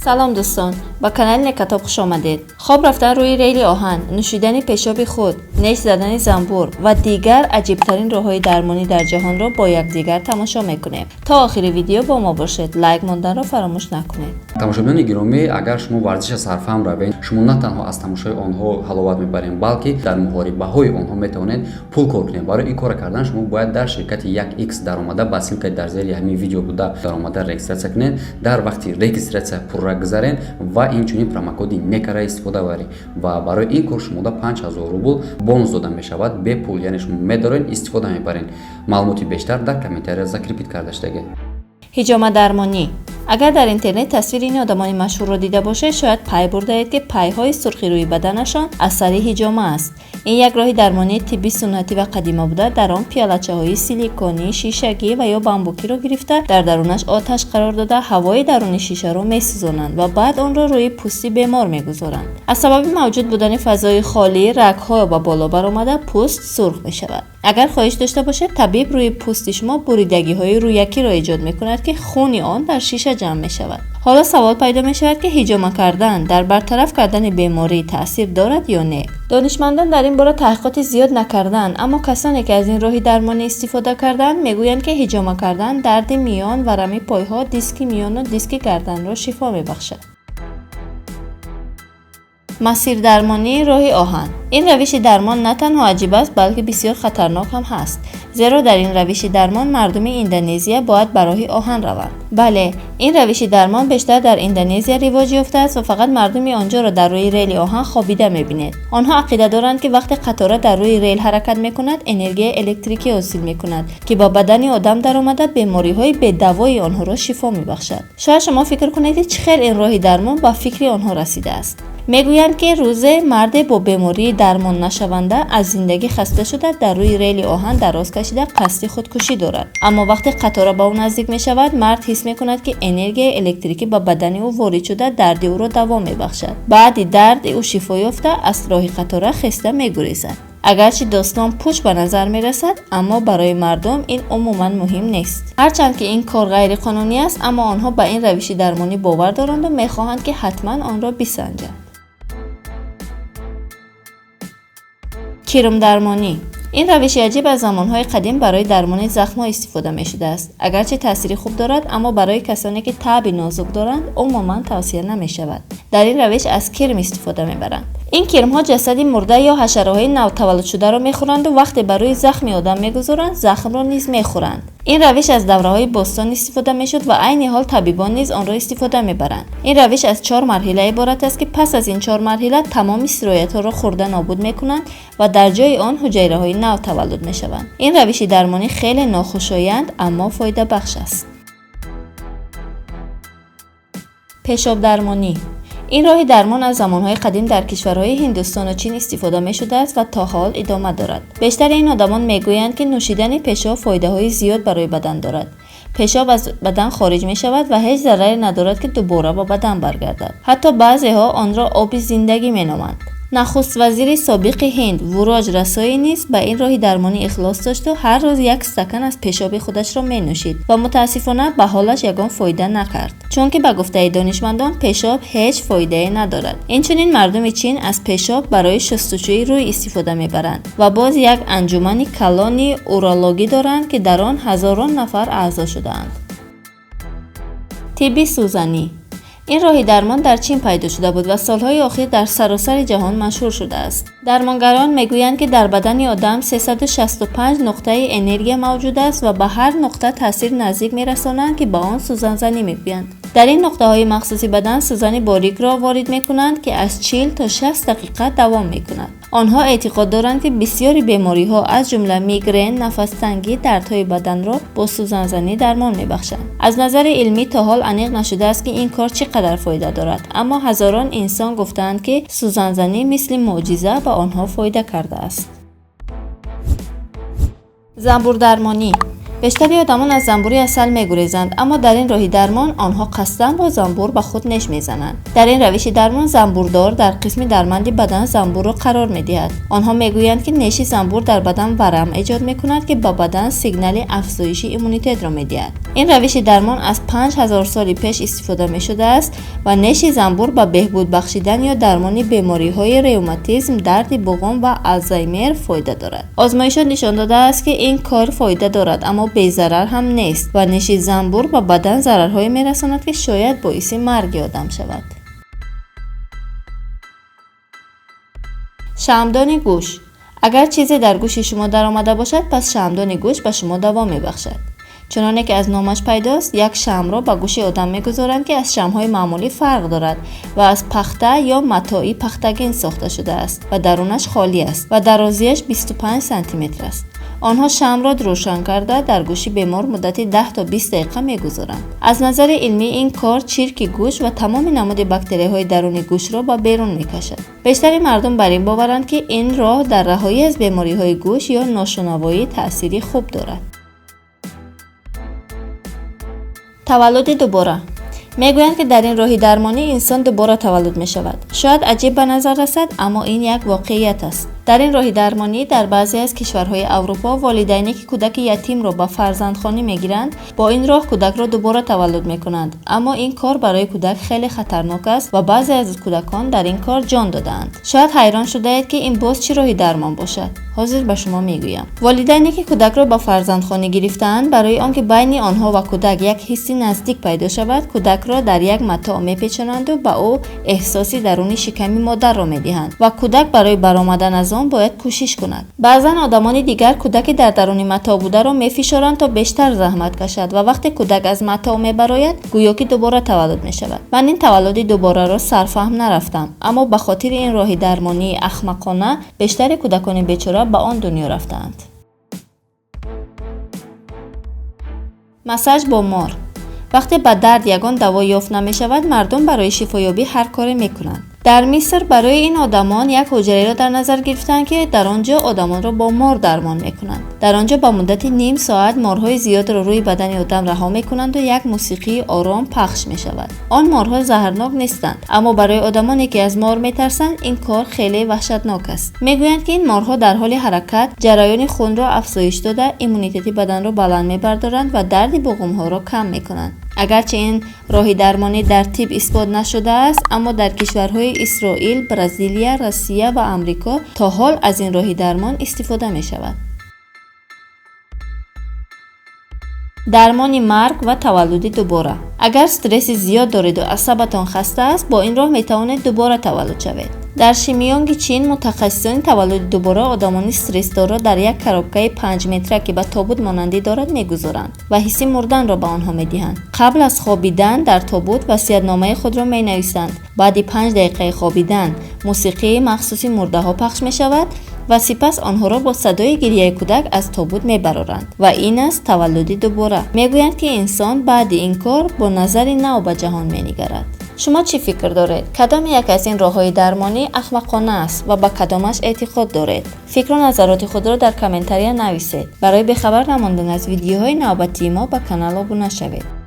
سلام دوستان، با کانال نکتاب خوش آمدید. خواب رفتن روی ریل آهن، نوشیدن پیشاب خود، نیش زدن زنبور و دیگر عجیبترین راههای درمانی در جهان را با یکدیگر تماشا میکنیم. تا آخر ویدیو با ما باشید. لایک موندن را فراموش نکنید. тамошобиёни гиромӣ, агар шумо варзиши сарфам равед, шумо на танҳо аз тамошои онҳо ҳаловат мебаред, балки дар муҳорибаҳои онҳо метавонед пул кор кунед. барои ин кора кардан шумо бояд дар ширкати 1x даромада ба ссилкаи дар зери ҳамин видео буда даромада регистратсия кунед. дар вақти регистратсия пурра гузаред ва инчунин промокоди некара истифода баред ва барои ин кор шумода 5000 рубл бонус дода мешавад бе пул, яъне шумо медоред истифода мебаред. маълумоти бештар дар комментария закрепит карда штаги. هیجامه درمانی. اگر در اینترنت تصویر این آدمان مشهور را دیده باشه، شاید پی برده اید که پیهای سرخی روی بدنشان اثر هیجامه است. این یک راه درمانی طبی سنتی و قدیمی بوده. در آن پیالچه های سیلیکونی، شیشگی و یا بامبوکی را گرفته در درونش آتش قرار داده هوای درون شیشه را میسوزانند و بعد آن را روی پوستی بیمار میگذارند. از سبب موجود بودن فضای خالی، رگ‌ها با بالا برآمده پوست سرخ میشود. اگر خواهش داشته باشید، طبیب روی پوست شما بریدگی‌های رویکی را ایجاد می‌کند که خون آن در شیشه جمع می‌شود. حالا سوال پیدا می‌شود که هیجامه کردن در برطرف کردن بیماری تأثیر دارد یا نه؟ دانشمندان در این باره تحقیقات زیاد نکردند، اما کسانی که از این راه درمانی استفاده کردند میگویند که هیجامه کردن درد میان، ورم پای‌ها، دیسک میان و دیسک گردن را شفا می‌بخشد. مسیر درمانی راه آهن. این روش درمان نه تنها عجیب است بلکه بسیار خطرناک هم هست، زیرا در این روش درمان مردم اندونزیا باید به راه آهن روند. بله، این روش درمان بیشتر در اندونزیا رواج یافته است و فقط مردم آنجا را در روی ریل آهن خوابیده می‌بینید. آنها عقیده دارند که وقتی قطار در روی ریل حرکت می‌کند، انرژی الکتریکی حاصل می‌کند که با بدن آدم درآمده بیماری‌های بی‌دوای آنها را شفا می‌بخشد. شاید شما فکر کنید چه خیر این راه درمان با فکر آنها رسیده است. میگویند که روزه مرد با بیماری درمان نشونده از زندگی خسته شده در روی ریل آهن دراز کشیده قصد خودکشی دارد، اما وقتی قطار به او نزدیک می شود مرد حس می کند که انرژی الکتریکی به بدن او وارد شده درد او را دوا می بخشد. بعد درد او شفا یافته از راه قطار خسته می گریزد. اگرچه داستان پوچ به نظر می رسد، اما برای مردم این عموما مهم نیست. هرچند که این کار غیر قانونی است، اما آنها به این روش درمانی باور دارند و می خواهند که حتما آن را بسنجند. کرم درمانی. این روش عجیب از زمانهای قدیم برای درمان زخم‌ها استفاده می‌شده است. اگرچه تأثیر خوب دارد، اما برای کسانی که تب نازک دارند عموماً توصیه نمی‌شود. در این روش از کرم استفاده می‌برند. این کرم‌ها جسدی مرده یا حشره‌های نوتولد شده را می‌خورند و وقتی بر روی زخم آدم می‌گذارند، زخم را نیز می‌خورند. این روش از دوره‌های باستان استفاده می‌شد و عین حال طبیبان نیز آن را استفاده می‌برند. این روش از 4 مرحله عبارت است که پس از این 4 مرحله تمام سرایت‌ها را خورده نابود می‌کنند و در جای آن حجیره‌های نو تولد می‌شوند. این روش درمانی خیلی ناخوشایند اما فایده بخش است. پیشاب درمانی. این راه درمان از زمانهای قدیم در کشورهای هندوستان و چین استفاده می شده است و تا حال ادامه دارد. بیشتر این آدمان میگویند که نوشیدن پیشاب فایده‌های زیاد برای بدن دارد. پیشاب از بدن خارج می شود و هیچ ضرری ندارد که دوباره با بدن برگردد. حتی بعضی‌ها آن را آب زندگی مینامند. نخست وزیر سابق هند وراج رسایی نیز به این راه درمانی اخلاص داشت و هر روز 1 استکان از پیشاب خودش را می نوشید و متاسفانه به حالش یگان فایده نکرد، چون که به گفته دانشمندان پیشاب هیچ فایده ندارد. اینچنین مردم چین از پیشاب برای شستشوی روی استفاده میبرند و باز یک انجمن کلانی اورولوژی دارند که در آن هزاران نفر اعضا شده‌اند. طب سوزنی. این راه درمان در چین پیدا شده بود و سالهای اخیر در سراسر جهان مشهور شده است. درمانگران میگویند که در بدن آدم 365 نقطه انرژی موجود است و به هر نقطه تاثیر نزدیک میرسانند که به آن سوزن زنی میگویند. در این نقطه های مخصوصی بدن سوزن باریک را وارد میکنند که از 40 تا 60 دقیقه دوام میکند. آنها اعتقاد دارند که بسیاری بیماری ها از جمله میگرن، نفس تنگی، دردهای بدن را با سوزن زنی درمان میبخشند. از نظر علمی تا حال عمیق نشده است که این کار چقدر فایده دارد، اما هزاران انسان گفتند که سوزن زنی مثل معجزه به آنها فایده کرده است. زنبور درمانی. بیشتری آدمان از زنبوری عسل میگریزند، اما در این راهی درمان آنها قصداً با زنبور به خود نش میزنند. در این روش درمان زنبوردار در قسم درماندی بدن زنبور را قرار میدهد. آنها میگویند که نش زنبور در بدن ورم ایجاد میکند که به بدن سیگنال افزایش ایمونیته را میدهد. این روش درمان از 5000 سال پیش استفاده میشده است و نش زنبور به بهبود بخشیدن یا درمان بیماری‌های روماتیسم، درد بوم و آلزایمر فایده دارد. آزمایشات نشان داده است که این کار فایده دارد اما بی ضرر هم نیست و نش زنبور به بدن ضررهایی میرساند که شاید باعث مرگ آدم شود. شمعدان گوش. اگر چیزی در گوش شما در آمده باشد، پس شمعدان گوش به شما دوا میبخشد. چنانه که از نامش پیداست، یک شمع را به گوش آدم میگذارند که از شمع‌های معمولی فرق دارد و از پخته یا متاعی پختگین ساخته شده است و درونش خالی است و درازیش 25 سانتی متر است. آنها شمع را روشن کرده در گوش بیمار مدتی 10 تا 20 دقیقه میگذارند. از نظر علمی این کار چرک گوش و تمام نماد باکتری‌های درون گوش را به بیرون میکشد. بیشتر مردم بر این باورند که این راه در رهایی از بیماری‌های گوش یا ناشنوایی تأثیری خوب دارد. تولد دوباره. میگویند که در این راهی درمانی انسان دوباره تولد می شود. شاید عجیب به نظر رسد، اما این یک واقعیت است. در این راهی درمانی در بعضی از کشورهای اروپا والدینی که کودک یتیم را به فرزندخانه میگیرند با این راه کودک را دوباره تولد میکنند، اما این کار برای کودک خیلی خطرناک است و بعضی از کودکان در این کار جان دادند. شاید حیران شده اید که این باز چه راهی درمان باشد. حاضر به شما میگویم. والدینی که کودک را به فرزندخانه گرفتند برای آنکه بین آنها و کودک یک حسی نزدیک پیدا شود، کودک را در یک متاع میپیچانند و به او احساسی درونی شکمی مادر را میدهند و کودک برای برآمدن از آن باید کوشش کند. بعضا آدمان دیگر کودکی در درون متاع بوده را میفشارند تا بیشتر زحمت کشد و وقتی کودک از متاع میبراید گویا که دوباره تولد میشود. من این تولد دوباره را سرفهم نرفتم، اما به خاطر این راه درمانی احمقانه بیشتر کودکان بیچاره به آن دنیا رفتند. مساج با مار. وقتی به درد یگان دوا یافت نمی شود، مردم برای شفایابی هر کاری می کنند. در مصر برای این آدمان یک حجره را در نظر گرفتند که در آنجا آدمان را با مار درمان می کنند. در آنجا با مدت نیم ساعت مارهای زیاد را روی بدن آدم رها می کنند و یک موسیقی آرام پخش می شود. آن مارها زهرناک نیستند، اما برای آدمانی که از مار می ترسند این کار خیلی وحشتناک است. می گویند که این مارها در حال حرکت جریان خون را افزایش داده ایمونیته بدن را بلند می بردارند و درد بقوم ها را کم می کنند. اگرچه این راه درمانی در طب اثبات نشده است، اما در کشورهای اسرائیل، برزیلیا، روسیه و آمریکا تا حال از این راه درمان استفاده می شود. درمان مرگ و تولد دوباره. اگر استرس زیاد دارید و عصبتان خسته است، با این راه می توانید دوباره تولد شوید. در شیمیانگ چین متخصصان تولد دوباره آدمان استرس دار را در یک کارابکه 5 متره که به تابوت مانندی دارد میگذارند و حس مردن را به آنها میدهند. قبل از خوابیدن در تابوت وصیت‌نامه خود را مینویسند. بعد 5 دقیقه خوابیدن موسیقی مخصوص مرده ها پخش می شود و سپس آنها را با صدای گریه کودک از تابوت میبرند و این است تولد دوباره. میگویند که انسان بعد این کار با نظر نو به جهان مینگرد. شما چی فکر دارید؟ کدام یک از این راه‌های درمانی احمقانه است و به کدامش اعتقاد دارید؟ فکر و نظرات خود را در کامنتاری نویسید. برای به خبر نماندن از ویدیوهای نوبتی ما به کانال ابونه شوید.